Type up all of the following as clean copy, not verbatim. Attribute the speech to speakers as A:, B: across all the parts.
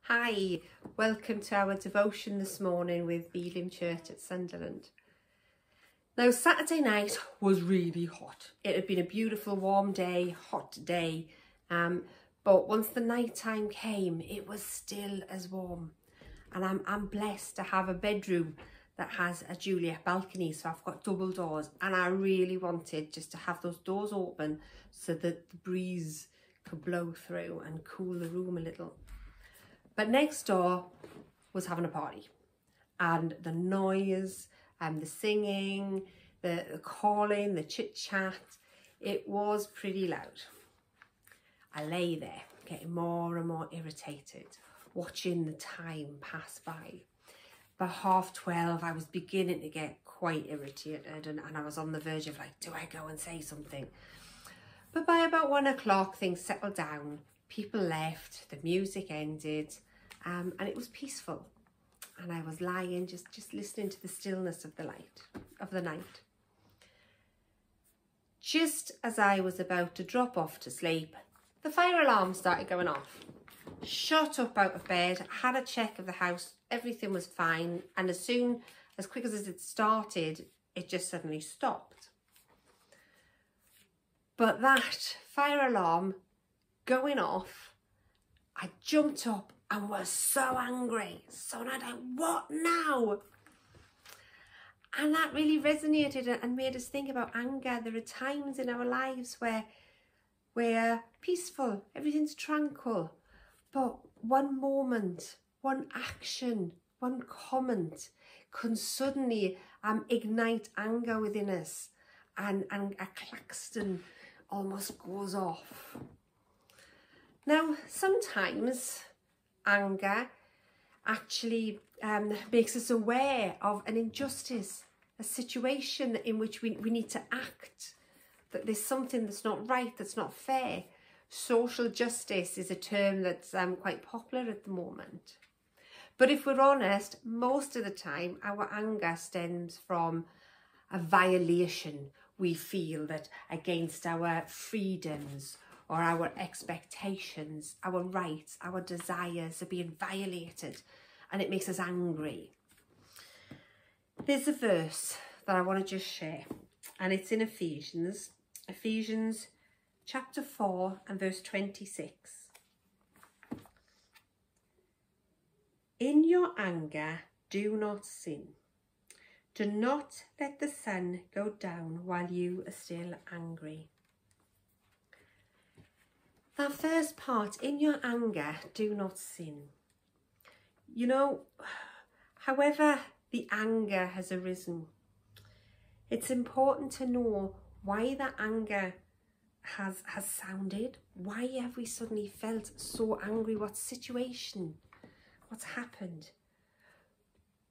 A: Hi, welcome to our devotion this morning with the Elim Church at Sunderland. Now, Saturday night was really hot. It had been a beautiful, warm day, hot day, but once the night time came, it was still as warm. And I'm blessed to have a bedroom that has a Juliet balcony, so I've got double doors, and I really wanted just to have those doors open so that the breeze could blow through and cool the room a little. But next door was having a party, and the noise and the singing, the calling, the chit chat, it was pretty loud. I lay there getting more and more irritated, watching the time pass by. By 12:30, I was beginning to get quite irritated, and I was on the verge of like, do I go and say something? But by about 1 o'clock, things settled down. People left, the music ended, and it was peaceful. And I was lying, just listening to the stillness of the night. Just as I was about to drop off to sleep, the fire alarm started going off. Shot up out of bed, had a check of the house, everything was fine, and as quick as it started, it just suddenly stopped. But that fire alarm going off, I jumped up and was so angry. So I thought, what now? And that really resonated and made us think about anger. There are times in our lives where we're peaceful, everything's tranquil, but one moment, one action, one comment can suddenly ignite anger within us, and a klaxon almost goes off. Now, sometimes anger actually makes us aware of an injustice, a situation in which we need to act, that there's something that's not right, that's not fair. Social justice is a term that's quite popular at the moment. But if we're honest, most of the time our anger stems from a violation we feel that against our freedoms or our expectations, our rights, our desires are being violated, and it makes us angry. There's a verse that I want to just share, and it's in Ephesians chapter 4 and verse 26. In your anger, do not sin. Do not let the sun go down while you are still angry. That first part, in your anger, do not sin. You know, however the anger has arisen, it's important to know why that anger has sounded. Why have we suddenly felt so angry? What situation? What's happened?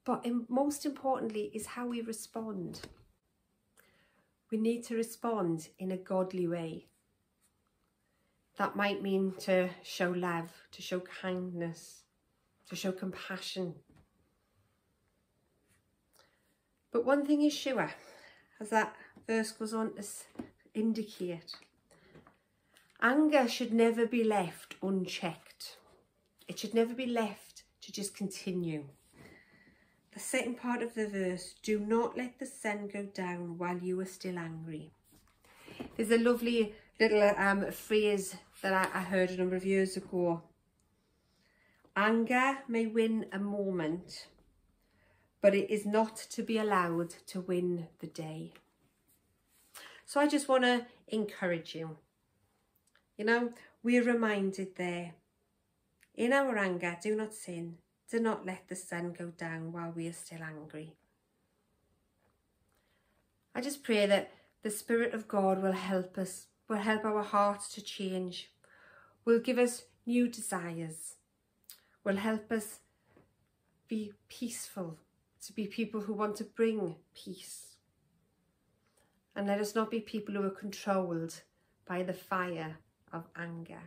A: But most importantly is how we respond. We need to respond in a godly way. That might mean to show love, to show kindness, to show compassion. But one thing is sure, as that verse goes on to indicate, anger should never be left unchecked. It should never be left to just continue. The second part of the verse, do not let the sun go down while you are still angry. There's a lovely little phrase that I heard a number of years ago. Anger may win a moment, but it is not to be allowed to win the day. So I just want to encourage you. You know, we're reminded there, in our anger, do not sin. Do not let the sun go down while we are still angry. I just pray that the Spirit of God will help us, will help our hearts to change, will give us new desires, will help us be peaceful, to be people who want to bring peace. And let us not be people who are controlled by the fire of anger.